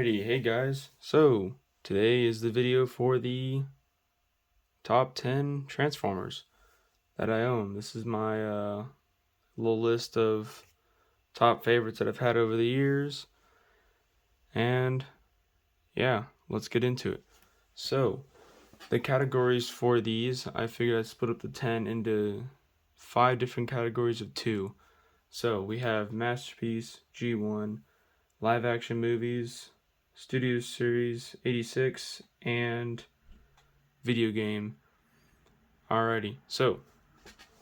Alrighty, hey guys. So, today is the video for the top 10 Transformers that I own. This is my little list of top favorites that I've had over the years. And yeah, let's get into it. So, the categories for these, I figured I'd split up the 10 into 5 different categories of 2. So, we have Masterpiece, G1, live action movies, Studio Series 86, and video game. Alrighty, so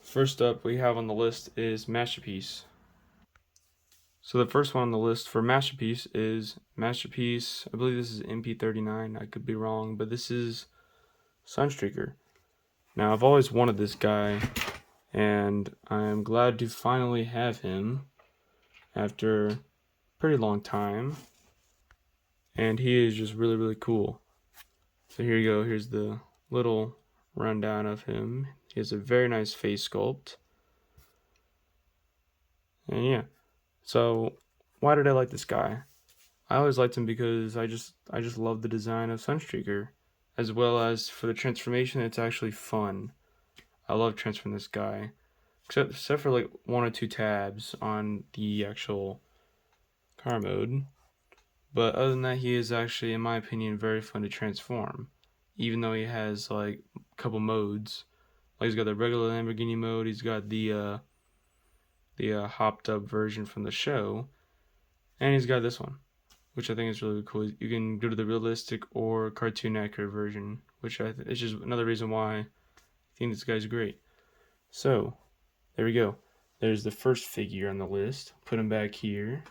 first up we have on the list is Masterpiece. So the first one on the list for Masterpiece is Masterpiece, I believe this is MP39, I could be wrong, but this is Sunstreaker. Now I've always wanted this guy, and I'm glad to finally have him after a pretty long time. And he is just really cool. So here you go, here's the little rundown of him. He has a very nice face sculpt. And yeah, so why did I like this guy? I always liked him because I just love the design of Sunstreaker, as well as for the transformation. It's actually fun. I love transferring this guy, except for like 1 or 2 tabs on the actual car mode. But other than that, he is actually, in my opinion, very fun to transform. Even though he has like a couple modes, like he's got the regular Lamborghini mode, he's got the hopped up version from the show, and he's got this one, which I think is really cool. You can go to the realistic or cartoon accurate version, which is just another reason why I think this guy's great. So there we go. There's the first figure on the list. Put him back here.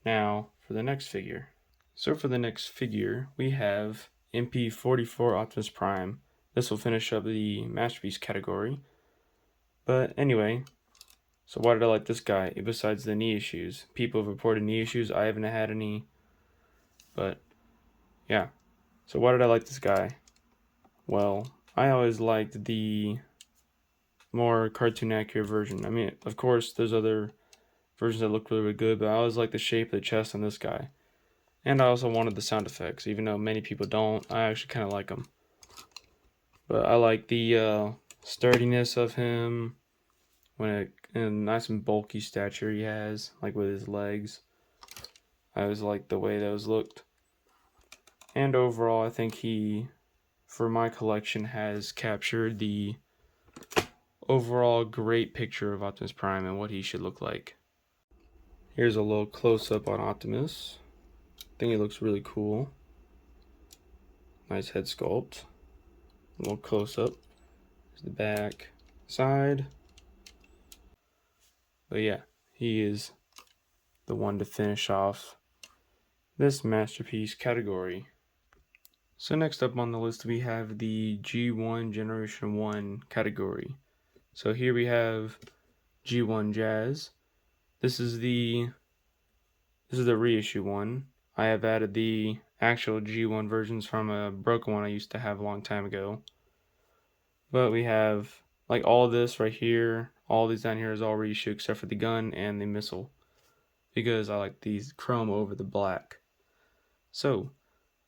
Now for the next figure. So for the next figure, we have MP44 Optimus Prime. This will finish up the Masterpiece category. But anyway, so why did I like this guy besides the knee issues? People have reported knee issues. I haven't had any. But yeah. So why did I like this guy? Well, I always liked the more cartoon accurate version. I mean, of course, there's other versions that look really good, but I always like the shape of the chest on this guy. And I also wanted the sound effects, even though many people don't. I actually kind of like them. But I like the sturdiness of him, and nice and bulky stature he has, like with his legs. I always liked the way those looked. And overall, I think he, for my collection, has captured the overall great picture of Optimus Prime and what he should look like. Here's a little close-up on Optimus. I think he looks really cool. Nice head sculpt. A little close-up. Here's the back, side. But yeah, he is the one to finish off this Masterpiece category. So next up on the list we have the G1 Generation 1 category. So here we have G1 Jazz. This is the reissue one. I have added the actual G1 versions from a broken one I used to have a long time ago. But we have like all this right here, all these down here is all reissue except for the gun and the missile, because I like these chrome over the black. So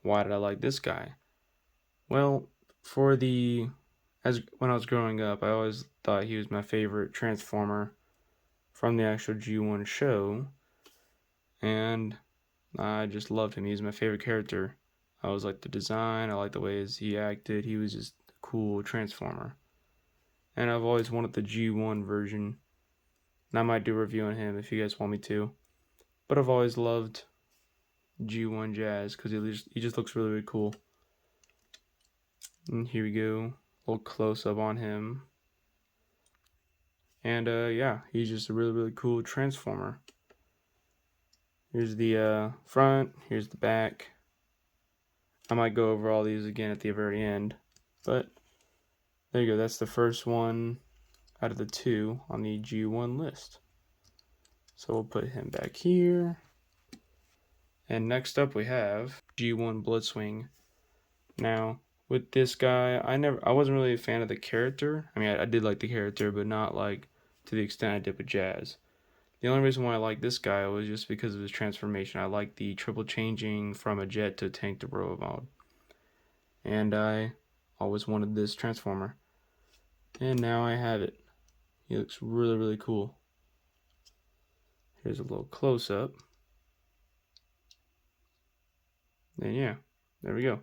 why did I like this guy? Well, when I was growing up, I always thought he was my favorite Transformer from the actual G1 show, and I just loved him. He's my favorite character. I always liked the design, I liked the ways he acted. He was just a cool Transformer. And I've always wanted the G1 version. And I might do a review on him if you guys want me to. But I've always loved G1 Jazz because he just looks really cool. And here we go, a little close up on him. And yeah, he's just a really cool Transformer. Here's the front, here's the back. I might go over all these again at the very end, but there you go. That's the first one out of the 2 on the G1 list. So we'll put him back here. And next up we have G1 Blitzwing. Now, with this guy, I wasn't really a fan of the character. I mean, I did like the character, but not like to the extent I did with Jazz. The only reason why I like this guy was just because of his transformation. I like the triple changing from a jet to tank to robot mode. And I always wanted this transformer. And now I have it. He looks really, really cool. Here's a little close up. And yeah, there we go.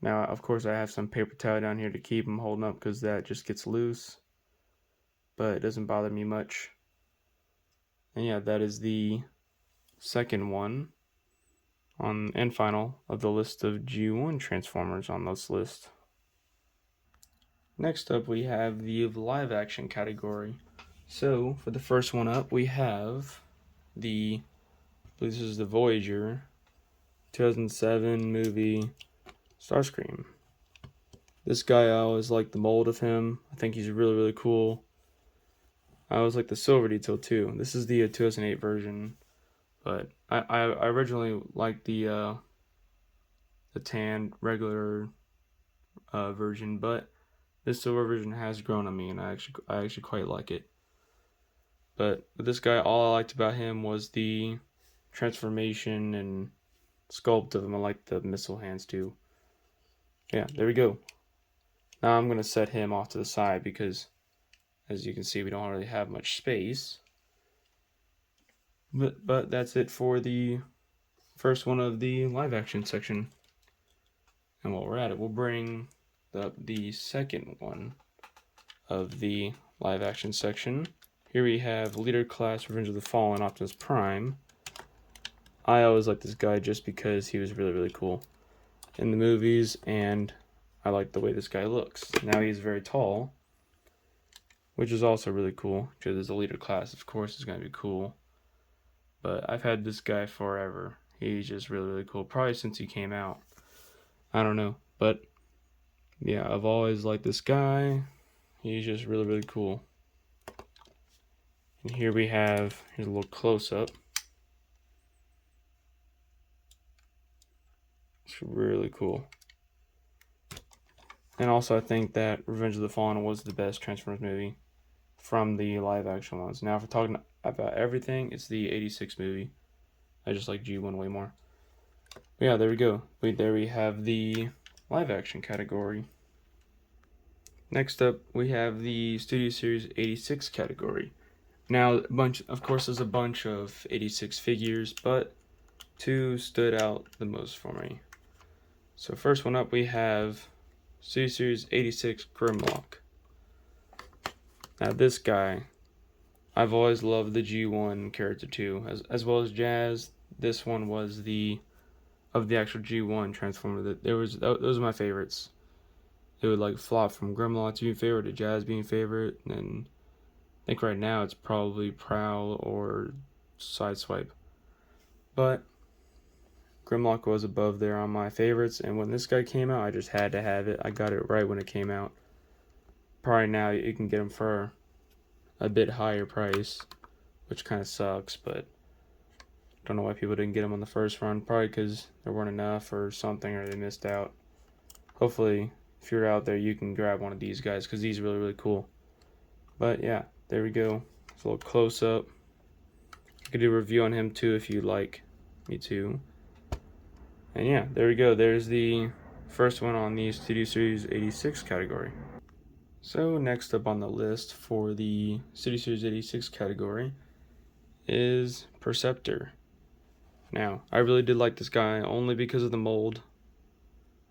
Now, of course, I have some paper towel down here to keep him holding up because that just gets loose. But it doesn't bother me much. And yeah, that is the second one on and final of the list of G1 Transformers on this list. Next up, we have the live action category. So, for the first one up, we have this is the Voyager 2007 movie Starscream. This guy, I always like the mold of him. I think he's really, really cool. I always like the silver detail too. This is the 2008 version, but I originally liked the tan regular version, but this silver version has grown on me, and I actually quite like it. But with this guy, all I liked about him was the transformation and sculpt of him. I like the missile hands too. Yeah, there we go. Now I'm gonna set him off to the side because, as you can see, we don't really have much space. But that's it for the first one of the live action section. And while we're at it, we'll bring up the second one of the live action section. Here we have Leader Class Revenge of the Fallen Optimus Prime. I always liked this guy just because he was really, really cool in the movies, and I like the way this guy looks. Now he's very tall, which is also really cool because as a Leader Class, of course, is going to be cool. But I've had this guy forever. He's just really, really cool. Probably since he came out. I don't know. But yeah, I've always liked this guy. He's just really, really cool. And here's a little close up. It's really cool. And also, I think that Revenge of the Fallen was the best Transformers movie from the live action ones. Now, if we're talking about everything, it's the 86 movie. I just like G1 way more. But yeah, there we go. There we have the live action category. Next up, we have the Studio Series 86 category. Now, of course, there's a bunch of 86 figures, but two stood out the most for me. So first one up, we have Studio Series 86 Grimlock. Now this guy, I've always loved the G1 character too, as well as Jazz. This one was of the actual G1 Transformer. Those are my favorites. It would like flop from Grimlock to being favorite to Jazz being favorite, and I think right now it's probably Prowl or Sideswipe. But Grimlock was above there on my favorites, and when this guy came out, I just had to have it. I got it right when it came out. Probably now you can get him for a bit higher price, which kind of sucks, but don't know why people didn't get him on the first run. Probably because there weren't enough or something, or they missed out. Hopefully, if you're out there, you can grab one of these guys because these are really, really cool. But yeah, there we go. It's a little close up. I could do a review on him too if you'd like me to. And yeah, there we go. There's the first one on the Studio Series 86 category. So next up on the list for the Studio Series 86 category is Perceptor. Now, I really did like this guy only because of the mold.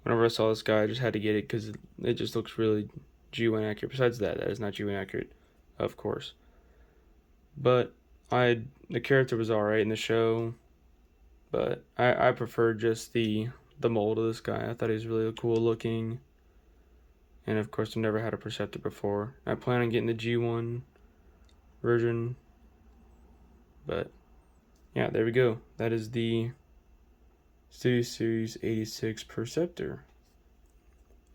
Whenever I saw this guy, I just had to get it because it just looks really G1 accurate. Besides that is not G1 accurate, of course. But the character was alright in the show. But I prefer just the mold of this guy. I thought he was really cool looking. And of course, I've never had a Perceptor before. I plan on getting the G1 version. But yeah, there we go. That is the Studio Series 86 Perceptor.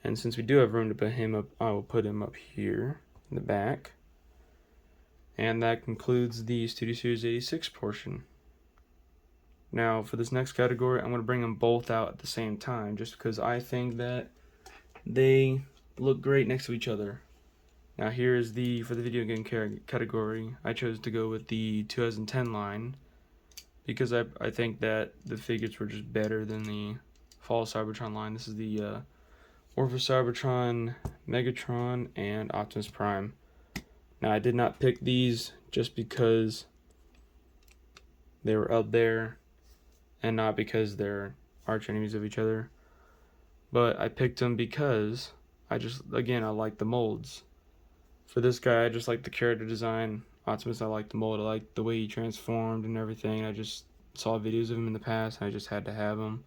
And since we do have room to put him up, I will put him up here in the back. And that concludes the Studio Series 86 portion. Now, for this next category, I'm going to bring them both out at the same time, just because I think that they look great next to each other. Now here is for the video game category, I chose to go with the 2010 line because I think that the figures were just better than the Fall Cybertron line. This is the Orphan Cybertron, Megatron, and Optimus Prime. Now I did not pick these just because they were up there and not because they're arch enemies of each other, but I picked them because I like the molds. For this guy, I just like the character design. Optimus, I like the mold. I like the way he transformed and everything. I just saw videos of him in the past, and I just had to have him.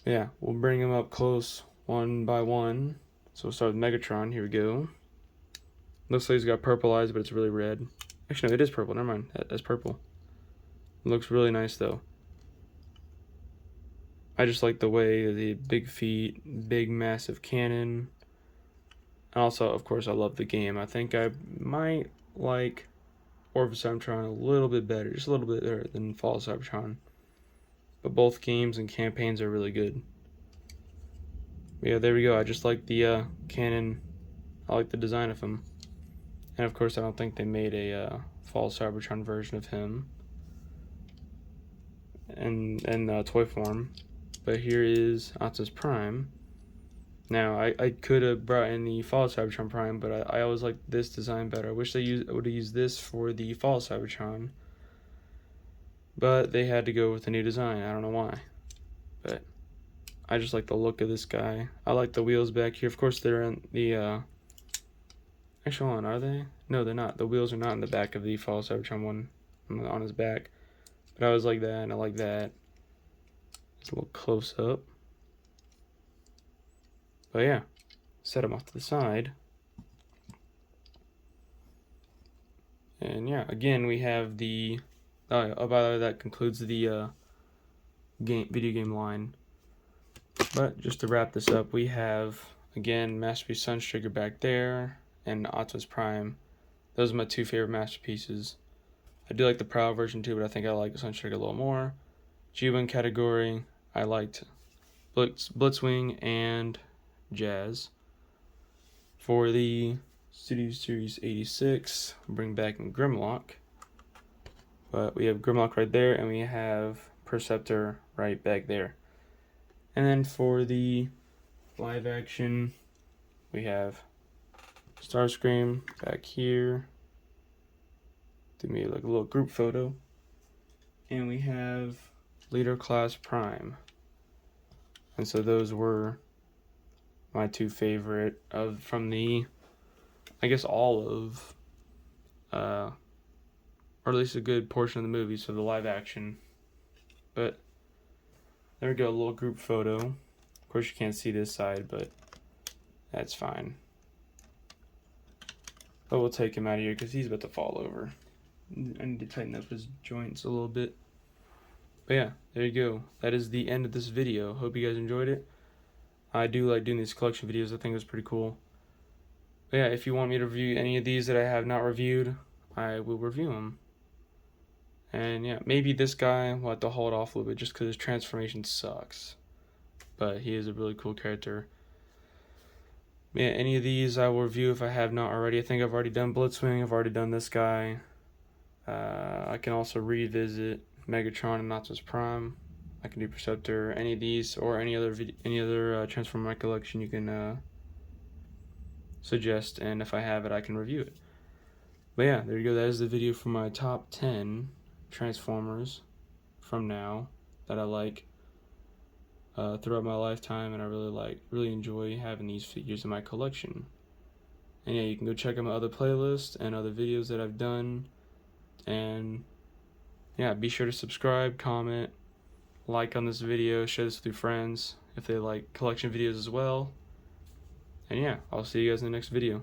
Yeah, we'll bring him up close one by one. So we'll start with Megatron. Here we go. Looks like he's got purple eyes, but it's really red. Actually, no, it is purple. Never mind. That's purple. It looks really nice, though. I just like the way the big feet, big massive cannon. And also, of course, I love the game. I think I might like Orphan Cybertron a little bit better, just a little bit better than Fall Cybertron. But both games and campaigns are really good. But yeah, there we go. I just like the cannon. I like the design of him. And of course, I don't think they made a Fall Cybertron version of him in toy form. But here is Optimus Prime. Now, I could have brought in the Fall Cybertron Prime, but I always liked this design better. I wish they would have used this for the Fall Cybertron. But they had to go with a new design. I don't know why. But I just like the look of this guy. I like the wheels back here. Of course, they're in the... Actually, hold on, are they? No, they're not. The wheels are not in the back of the Fall Cybertron one on his back. But I always like that, and I like that. It's a little close up. But yeah, set them off to the side. And yeah, again, we have the... Oh, by the way, that concludes the video game line. But just to wrap this up, we have, again, Masterpiece Sunstreaker back there, and Optimus Prime. Those are my two favorite masterpieces. I do like the Prowl version too, but I think I like Sunstreaker a little more. G1 category, I liked Blitzwing and Jazz. For the Studio Series 86, bring back Grimlock. But we have Grimlock right there, and we have Perceptor right back there. And then for the live action, we have Starscream back here. Do me like a little group photo. And we have Leader Class Prime. And so those were my two favorite from the, I guess, all of, or at least a good portion of the movie, so the live action. But there we go, a little group photo. Of course, you can't see this side, but that's fine. But we'll take him out of here because he's about to fall over. I need to tighten up his joints a little bit. But yeah, there you go. That is the end of this video. Hope you guys enjoyed it. I do like doing these collection videos. I think it was pretty cool. But yeah, if you want me to review any of these that I have not reviewed, I will review them. And yeah, maybe this guy will have to hold off a little bit just because his transformation sucks. But he is a really cool character. Yeah, any of these I will review if I have not already. I think I've already done Blitzwing. I've already done this guy. I can also revisit Megatron and Optimus Prime. I can do Perceptor, any of these, or any other Transformer my collection you can suggest, and if I have it, I can review it. But yeah, there you go. That is the video for my top 10 Transformers from now that I like throughout my lifetime, and I really enjoy having these figures in my collection. And yeah, you can go check out my other playlists and other videos that I've done. And yeah, be sure to subscribe, comment, like on this video, share this with your friends if they like collection videos as well. And yeah, I'll see you guys in the next video.